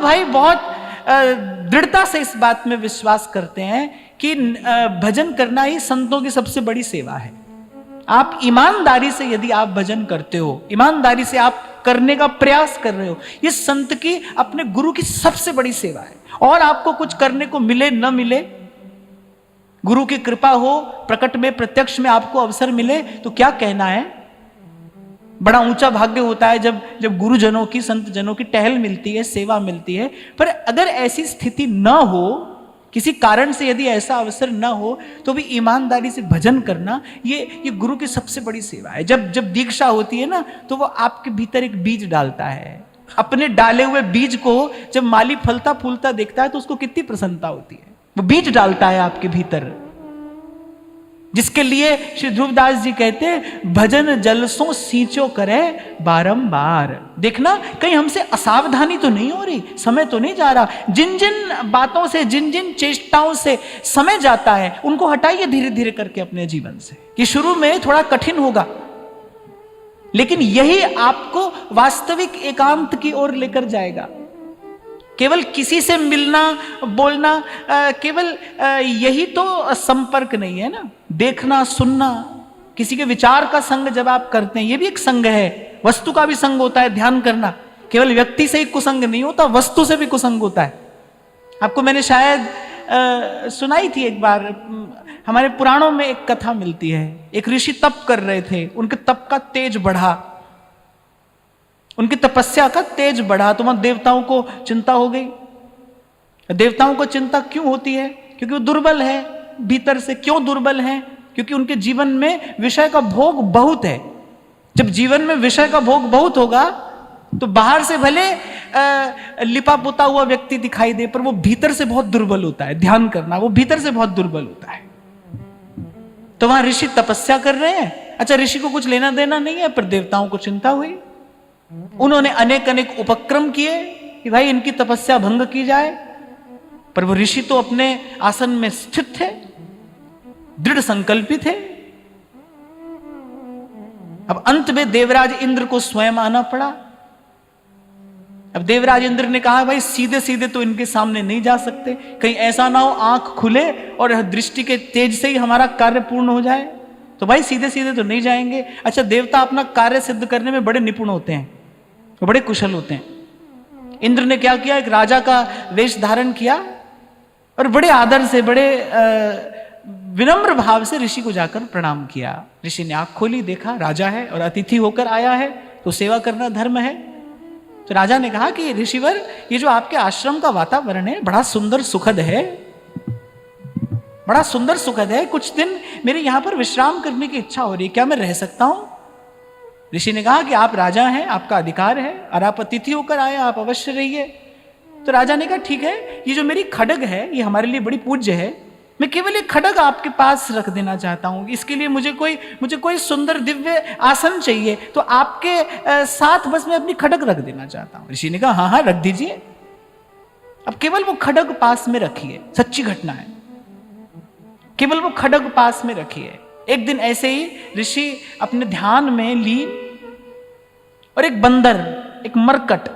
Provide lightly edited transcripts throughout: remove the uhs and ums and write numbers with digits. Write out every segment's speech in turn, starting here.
भाई बहुत दृढ़ता से इस बात में विश्वास करते हैं कि भजन करना ही संतों की सबसे बड़ी सेवा है। आप ईमानदारी से यदि आप भजन करते हो, ईमानदारी से आप करने का प्रयास कर रहे हो, ये संत की, अपने गुरु की सबसे बड़ी सेवा है। और आपको कुछ करने को मिले न मिले, गुरु की कृपा हो, प्रकट में प्रत्यक्ष में आपको अवसर मिले, तो क्या कहना है। बड़ा ऊंचा भाग्य होता है जब गुरुजनों की, संत जनों की टहल मिलती है, सेवा मिलती है। पर अगर ऐसी स्थिति न हो, किसी कारण से यदि ऐसा अवसर न हो, तो भी ईमानदारी से भजन करना ये गुरु की सबसे बड़ी सेवा है। जब दीक्षा होती है ना, तो वो आपके भीतर एक बीज डालता है। अपने डाले हुए बीज को जब माली फलता फूलता देखता है तो उसको कितनी प्रसन्नता होती है। वो बीज डालता है आपके भीतर, जिसके लिए श्री ध्रुवदास जी कहते हैं, भजन जलसों सींचो करे बारंबार। देखना कहीं हमसे असावधानी तो नहीं हो रही, समय तो नहीं जा रहा। जिन जिन बातों से, जिन जिन चेष्टाओं से समय जाता है, उनको हटाइए धीरे धीरे करके अपने जीवन से। कि शुरू में थोड़ा कठिन होगा, लेकिन यही आपको वास्तविक एकांत की ओर लेकर जाएगा। केवल किसी से मिलना बोलना, केवल यही तो संपर्क नहीं है ना। देखना सुनना, किसी के विचार का संग जब आप करते हैं, ये भी एक संग है। वस्तु का भी संग होता है ध्यान करना। केवल व्यक्ति से ही कुसंग नहीं होता, वस्तु से भी कुसंग होता है। आपको मैंने शायद सुनाई थी एक बार, हमारे पुराणों में एक कथा मिलती है। एक ऋषि तप कर रहे थे, उनके तप का तेज बढ़ा, उनकी तपस्या का तेज बढ़ा, तो वहां देवताओं को चिंता हो गई। देवताओं को चिंता क्यों होती है? क्योंकि वो दुर्बल है भीतर से। क्यों दुर्बल है? क्योंकि उनके जीवन में विषय का भोग बहुत है। जब जीवन में विषय का भोग बहुत होगा, तो बाहर से भले लिपा पुता हुआ व्यक्ति दिखाई दे, पर वो भीतर से बहुत दुर्बल होता है। ध्यान करना, वो भीतर से बहुत दुर्बल होता है। तो वहां ऋषि तपस्या कर रहे हैं। अच्छा, ऋषि को कुछ लेना देना नहीं है, पर देवताओं को चिंता हुई। उन्होंने अनेक अनेक उपक्रम किए कि भाई इनकी तपस्या भंग की जाए, पर वो ऋषि तो अपने आसन में स्थित थे, दृढ़ संकल्पित थे। अब अंत में देवराज इंद्र को स्वयं आना पड़ा। अब देवराज इंद्र ने कहा, भाई सीधे सीधे तो इनके सामने नहीं जा सकते, कहीं ऐसा ना हो आंख खुले और दृष्टि के तेज से ही हमारा कार्य पूर्ण हो जाए। तो भाई सीधे सीधे तो नहीं जाएंगे। अच्छा, देवता अपना कार्य सिद्ध करने में बड़े निपुण होते हैं, बड़े कुशल होते हैं। इंद्र ने क्या किया, एक राजा का वेश धारण किया और बड़े आदर से, बड़े विनम्र भाव से ऋषि को जाकर प्रणाम किया। ऋषि ने आंख खोली, देखा राजा है और अतिथि होकर आया है, तो सेवा करना धर्म है। तो राजा ने कहा कि ऋषिवर, ये जो आपके आश्रम का वातावरण है बड़ा सुंदर सुखद है, बड़ा सुंदर सुखद है। कुछ दिन मेरे यहां पर विश्राम करने की इच्छा हो रही है, क्या मैं रह सकता हूं? ऋषि ने कहा कि आप राजा हैं, आपका अधिकार है, और आप अतिथि होकर आए, आप अवश्य रहिए। तो राजा ने कहा ठीक है, ये जो मेरी खड्ग है ये हमारे लिए बड़ी पूज्य है, मैं केवल एक खड्ग आपके पास रख देना चाहता हूं। इसके लिए मुझे कोई सुंदर दिव्य आसन चाहिए, तो आपके साथ बस मैं अपनी खड्ग रख देना चाहता हूं। ऋषि ने कहा हाँ हाँ रख दीजिए। अब केवल वो खड्ग पास में रखिए, सच्ची घटना है, केवल वो खड्ग पास में रखिए। एक दिन ऐसे ही ऋषि अपने ध्यान में लीन, और एक बंदर, एक मरकट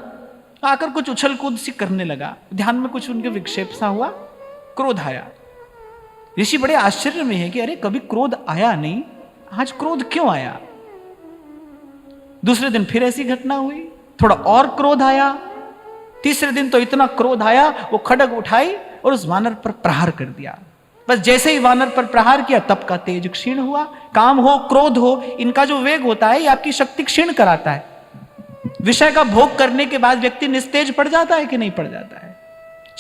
आकर कुछ उछल कूद सी करने लगा। ध्यान में कुछ उनके विक्षेप सा हुआ, क्रोध आया। ऋषि बड़े आश्चर्य में है कि अरे कभी क्रोध आया नहीं, आज क्रोध क्यों आया? दूसरे दिन फिर ऐसी घटना हुई, थोड़ा और क्रोध आया। तीसरे दिन तो इतना क्रोध आया, वो खड्ग उठाई और उस वानर पर प्रहार कर दिया। बस जैसे ही वानर पर प्रहार किया, तप का तेज क्षीण हुआ। काम हो, क्रोध हो, इनका जो वेग होता है ये आपकी शक्ति क्षीण कराता है। विषय का भोग करने के बाद व्यक्ति निस्तेज पड़ जाता है कि नहीं पड़ जाता है?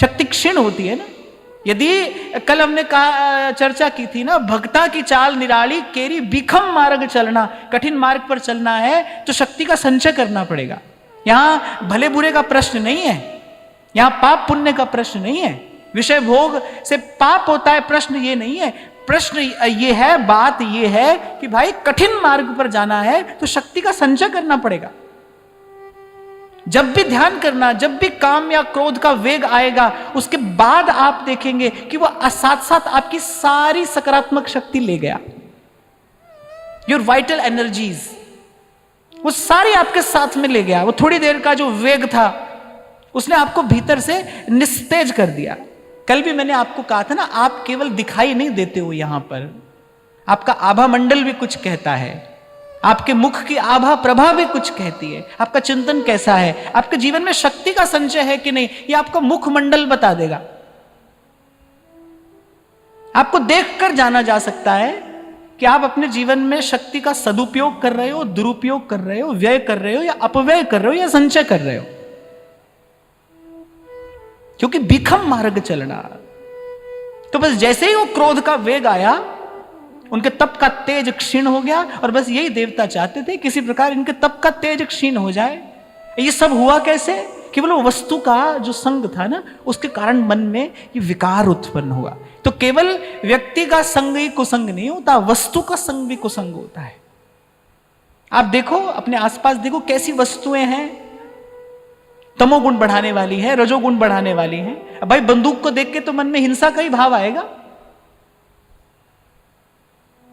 शक्ति क्षीण होती है ना। यदि कल हमने चर्चा की थी ना, भक्ता की चाल निराली केरी बिखम मार्ग चलना, कठिन मार्ग पर चलना है तो शक्ति का संचय करना पड़ेगा। यहां भले बुरे का प्रश्न नहीं है, यहां पाप पुण्य का प्रश्न नहीं है, विषय भोग से पाप होता है प्रश्न ये नहीं है। प्रश्न ये है, बात ये है कि भाई कठिन मार्ग पर जाना है तो शक्ति का संचय करना पड़ेगा। जब भी ध्यान करना, जब भी काम या क्रोध का वेग आएगा, उसके बाद आप देखेंगे कि वह साथ साथ आपकी सारी सकारात्मक शक्ति ले गया। योर वाइटल एनर्जीज, वो सारी आपके साथ में ले गया। वो थोड़ी देर का जो वेग था, उसने आपको भीतर से निस्तेज कर दिया। कल भी मैंने आपको कहा था ना, आप केवल दिखाई नहीं देते हो, यहां पर आपका आभा मंडल भी कुछ कहता है, आपके मुख की आभा प्रभा भी कुछ कहती है, आपका चिंतन कैसा है, आपके जीवन में शक्ति का संचय है कि नहीं, ये आपका मुख मंडल बता देगा। आपको देखकर जाना जा सकता है कि आप अपने जीवन में शक्ति का सदुपयोग कर रहे हो, दुरुपयोग कर रहे हो, व्यय कर रहे हो या अपव्यय कर रहे हो या संचय कर रहे हो। क्योंकि विखम मार्ग चलना, तो बस जैसे ही वो क्रोध का वेग आया, उनके तप का तेज क्षीण हो गया, और बस यही देवता चाहते थे किसी प्रकार इनके तप का तेज क्षीण हो जाए। ये सब हुआ कैसे? केवल वो वस्तु का जो संग था ना, उसके कारण मन में ये विकार उत्पन्न हुआ। तो केवल व्यक्ति का संग ही कुसंग नहीं होता, वस्तु का संग भी कुसंग होता है। आप देखो, अपने आसपास देखो, कैसी वस्तुएं हैं तमोगुण बढ़ाने वाली है, रजोगुण बढ़ाने वाली है। अब भाई बंदूक को देख के तो मन में हिंसा का ही भाव आएगा।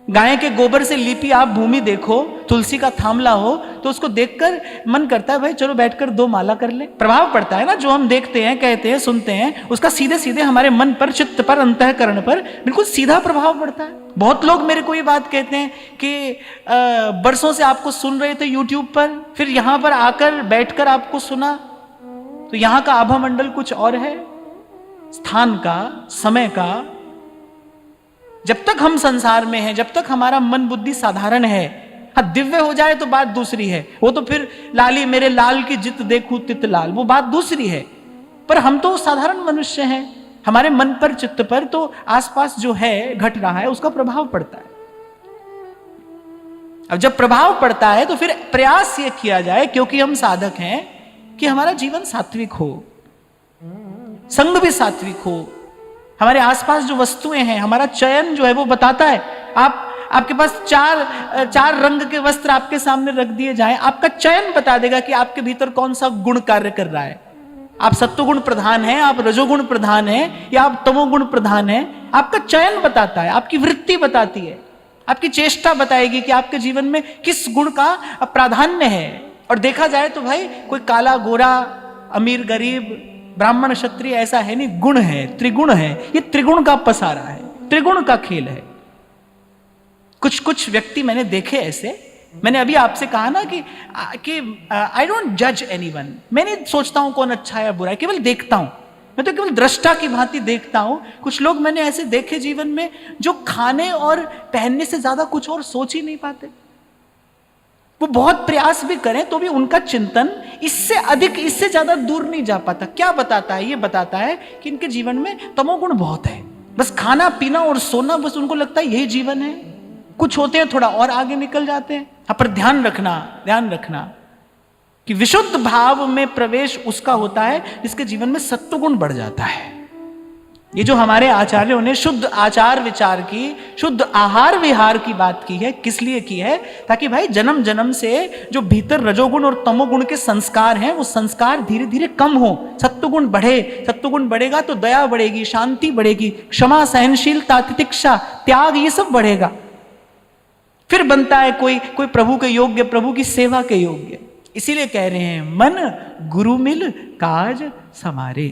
गाय के गोबर से लिपी आप भूमि देखो, तुलसी का थामला हो, तो उसको देखकर मन करता है भाई चलो बैठकर 2 माला कर ले। प्रभाव पड़ता है ना, जो हम देखते हैं, कहते हैं, सुनते हैं, उसका सीधे सीधे हमारे मन पर, चित्त पर, अंतःकरण पर बिल्कुल सीधा प्रभाव पड़ता है। बहुत लोग मेरे को ये बात कहते हैं कि बरसों से आपको सुन रहे थे यूट्यूब पर, फिर यहां पर आकर बैठकर आपको सुना, तो यहां का आभा मंडल कुछ और है, स्थान का, समय का। जब तक हम संसार में हैं, जब तक हमारा मन बुद्धि साधारण है, हाँ दिव्य हो जाए तो बात दूसरी है, वो तो फिर लाली मेरे लाल की जित देखूं तित लाल, वो बात दूसरी है। पर हम तो साधारण मनुष्य हैं, हमारे मन पर, चित्त पर तो आसपास जो है घट रहा है उसका प्रभाव पड़ता है। अब जब प्रभाव पड़ता है तो फिर प्रयास ये किया जाए, क्योंकि हम साधक हैं, कि हमारा जीवन सात्विक हो, संग भी सात्विक हो, हमारे आसपास जो वस्तुएं हैं, हमारा चयन जो है वो बताता है। आपके पास चार रंग के वस्त्र आपके सामने रख दिए जाएं, आपका चयन बता देगा कि आपके भीतर कौन सा गुण कार्य कर रहा है। आप सत्वगुण प्रधान हैं, आप रजोगुण प्रधान हैं, या आप तमोगुण प्रधान हैं। आपका चयन बताता है, आपकी वृत्ति बताती है, आपकी चेष्टा बताएगी कि आपके जीवन में किस गुण का प्राधान्य है। और देखा जाए तो भाई कोई काला गोरा, अमीर गरीब, ब्राह्मण क्षत्रिय ऐसा है नहीं, गुण है, त्रिगुण है। ये त्रिगुण का पसारा है, त्रिगुण का खेल है। कुछ व्यक्ति मैंने देखे ऐसे, मैंने अभी आपसे कहा ना कि आई डोंट जज एनीवन, मैं नहीं सोचता हूं कौन अच्छा है बुरा है, केवल देखता हूं, मैं तो केवल दृष्टा की भांति देखता हूं। कुछ लोग मैंने ऐसे देखे जीवन में जो खाने और पहनने से ज्यादा कुछ और सोच ही नहीं पाते। वो बहुत प्रयास भी करें तो भी उनका चिंतन इससे अधिक, इससे ज्यादा दूर नहीं जा पाता। क्या बताता है? ये बताता है कि इनके जीवन में तमोगुण बहुत है। बस खाना पीना और सोना, बस उनको लगता है यही जीवन है। कुछ होते हैं थोड़ा और आगे निकल जाते हैं। हाँ, पर ध्यान रखना कि विशुद्ध भाव में प्रवेश उसका होता है जिसके जीवन में सत्वगुण बढ़ जाता है। ये जो हमारे आचार्यों ने शुद्ध आचार विचार की, शुद्ध आहार विहार की बात की है, किस लिए की है? ताकि भाई जन्म जन्म से जो भीतर रजोगुण और तमोगुण के संस्कार हैं, वो संस्कार धीरे धीरे कम हो, सत्वगुण बढ़े। सत्वगुण बढ़ेगा तो दया बढ़ेगी, शांति बढ़ेगी, क्षमा, सहनशीलता, तितिक्षा, त्याग, ये सब बढ़ेगा। फिर बनता है कोई प्रभु के योग्य, प्रभु की सेवा के योग्य। इसीलिए कह रहे हैं मन गुरु मिल काज समारे।